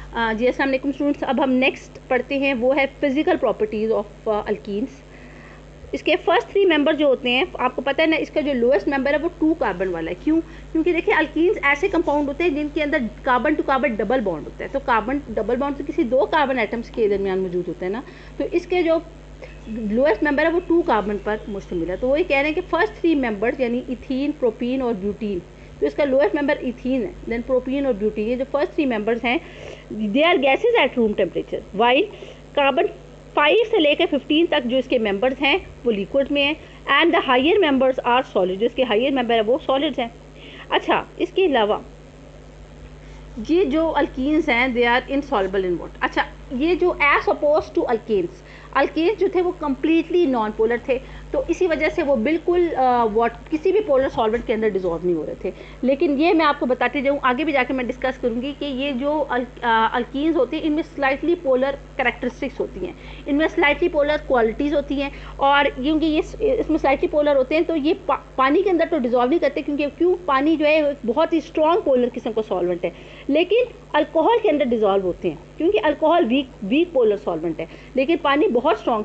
जी अस्सलाम वालेकुम स्टूडेंट्स, अब हम नेक्स्ट पढ़ते हैं वो है फिज़िकल प्रॉपर्टीज़ ऑफ अल्कीन्स। इसके फर्स्ट 3 मेंबर जो होते हैं, आपको पता है ना, इसका जो लोएस्ट मेंबर है वो 2 कार्बन वाला है। क्यों? क्योंकि देखिए अल्कीन्स ऐसे कंपाउंड होते हैं जिनके अंदर carbon to carbon double bond होता है। तो कार्बन डबल बॉन्ड तो किसी 2 कार्बन एटम्स के दरमियान मौजूद होता है ना, तो इसके जो लोएस्ट मेंबर है वो 2 कार्बन पर मुश्तमिल है। तो वही कह रहे हैं कि फर्स्ट 3 मेंबर्स यानी इथीन, प्रोपीन और ब्यूटीन, तो इसका लोएस्ट मेंबर इथीन है, देन प्रोपीन और ब्यूटीन, ये जो फर्स्ट 3 मेंबर्स हैं they are gases at room temperature, while carbon 5 से लेकर 15 तक जो इसके मेंबर्स हैं वो लिक्विड में हैं, and the higher members are solid, जिसके हायर मेंबर है वो सॉलिड्स हैं। अच्छा, इसके अलावा ये जो अल्कीन्स हैं they are insoluble in water. अच्छा, ये जो एज अपोज टू अल्केन्स जो थे वो कम्प्लीटली नॉन पोलर थे, तो इसी वजह से वो बिल्कुल किसी भी पोलर सॉल्वेंट के अंदर डिजॉल्व नहीं हो रहे थे। लेकिन ये मैं आपको बताती जाऊँ, आगे भी जाकर मैं डिस्कस करूँगी कि ये जो अल्कीन्स होती हैं इनमें स्लाइटली पोलर कैरेक्टरिस्टिक्स होती हैं, इनमें स्लाइटली पोलर क्वालिटीज़ होती हैं, और क्योंकि ये इसमें स्लाइटली पोलर होते हैं तो ये पानी के अंदर तो डिजॉल्व नहीं करते, क्योंकि पानी जो है बहुत ही स्ट्रॉन्ग पोलर किस्म का सॉल्वेंट है, लेकिन अल्कोहल के अंदर डिजॉल्व होते हैं क्योंकि अल्कोहल वीक पोलर सॉल्वेंट है, लेकिन पानी बहुत स्ट्रॉन्ग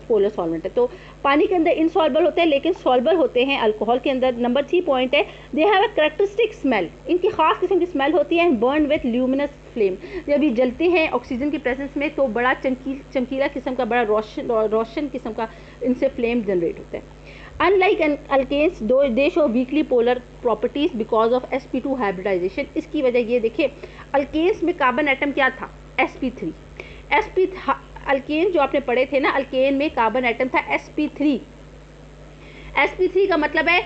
पोलर सॉल्वेंट है। तो पानी के अंदर इनसॉल्युबल होते हैं लेकिन सॉल्युबल होते हैं अल्कोहल के अंदर। नंबर 3 पॉइंट है, they have a characteristic smell, इनकी खास किस्म की स्मेल होती है, and burn with luminous flame, जब ये जलते हैं ऑक्सीजन की प्रेजेंस में तो बड़ा चमकीला किस्म का, बड़ा रोशन किस्म का इनसे फ्लेम जनरेट होता है। Unlike alkanes they show weakly polar properties because of sp2 hybridisation. इसकी वजह ये देखिए, अल्केन्स में कार्बन एटम क्या था? sp3। अल्केन जो आपने पढ़े थे ना, अल्केन में कार्बन एटम था sp3। sp3 का मतलब है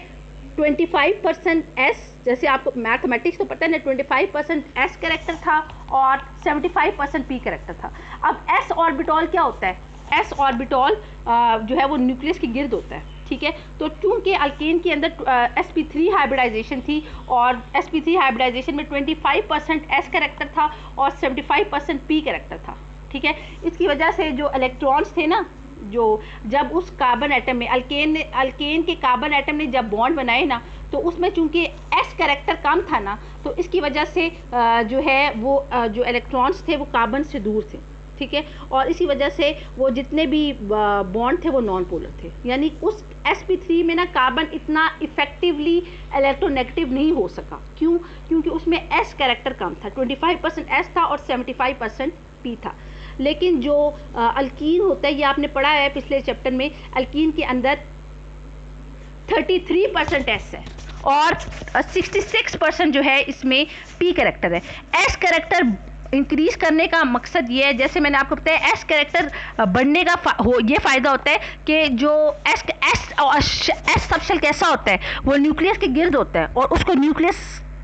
25% s, जैसे आपको मैथमेटिक्स तो पता है ना, 25% s कैरेक्टर था और 75% p कैरेक्टर था। अब s ऑर्बिटॉल क्या होता है? s ऑर्बिटॉल जो है वो न्यूक्लियस के गिर्द होता है, ठीक है। तो चूंकि अल्केन के अंदर sp3 हाइब्रिडाइजेशन थी और sp3 हाइब्रिडाइजेशन में 25% s कैरेक्टर था और 75% p कैरेक्टर था, ठीक है। इसकी वजह से जो इलेक्ट्रॉन्स थे ना, जो जब उस कार्बन एटम में अल्केन के कार्बन एटम ने जब बॉन्ड बनाए ना, तो उसमें चूंकि s कैरेक्टर कम था ना, तो इसकी वजह से जो है वो जो इलेक्ट्रॉन्स थे वो कार्बन से दूर थे, ठीक है, और इसी वजह से वो जितने भी बॉन्ड थे वो नॉन पोलर थे। यानी उस sp3 में ना कार्बन इतना इफेक्टिवली इलेक्ट्रोनेगेटिव नहीं हो सका। क्यों? क्योंकि उसमें s कैरेक्टर कम था, 25% s था और 75% p था। लेकिन जो अल्कीन होता है, ये आपने पढ़ा है पिछले चैप्टर में, अल्कीन के अंदर 33% s है और 66% जो है इसमें p कैरेक्टर है। s कैरेक्टर इंक्रीज करने का मकसद ये है, जैसे मैंने आपको बताया, एस कैरेक्टर बढ़ने का ये फायदा होता है कि जो एस सबशेल कैसा होता है, वो न्यूक्लियस के गिर्द होता है और उसको न्यूक्लियस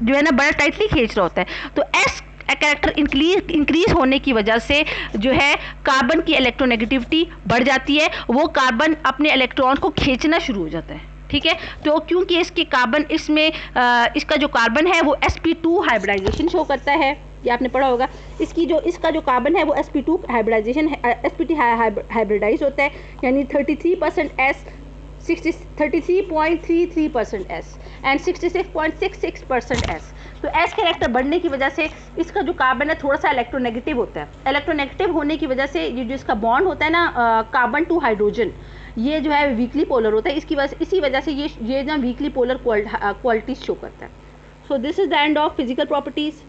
जो है ना बड़ा टाइटली खींच रहा होता है। तो एस कैरेक्टर इंक्रीज होने की वजह से जो है कार्बन की इलेक्ट्रोनेगेटिविटी बढ़ जाती है, वो कार्बन अपने इलेक्ट्रॉन को खींचना शुरू हो जाता है, ठीक है। तो क्योंकि इसकी कार्बन इसमें इसका जो कार्बन है वो sp2 हाइब्रिडाइजेशन शो करता है, ये आपने पढ़ा होगा। इसका जो कार्बन है वो sp2 हाइब्रिडाइजेशन sp2 हाइब्रिडाइज होता है, यानी 33% s, 33.33% s एंड 66.66% s। तो s कैरेक्टर बढ़ने की वजह से इसका जो कार्बन है थोड़ा सा इलेक्ट्रोनेगेटिव होता है। इलेक्ट्रोनेगेटिव होने की वजह से ये जो इसका बॉन्ड होता है ना कार्बन टू हाइड्रोजन, ये जो है वीकली पोलर होता है। इसी वजह से ये ना वीकली पोलर क्वालिटीज शो करता है। So this is the end of physical properties.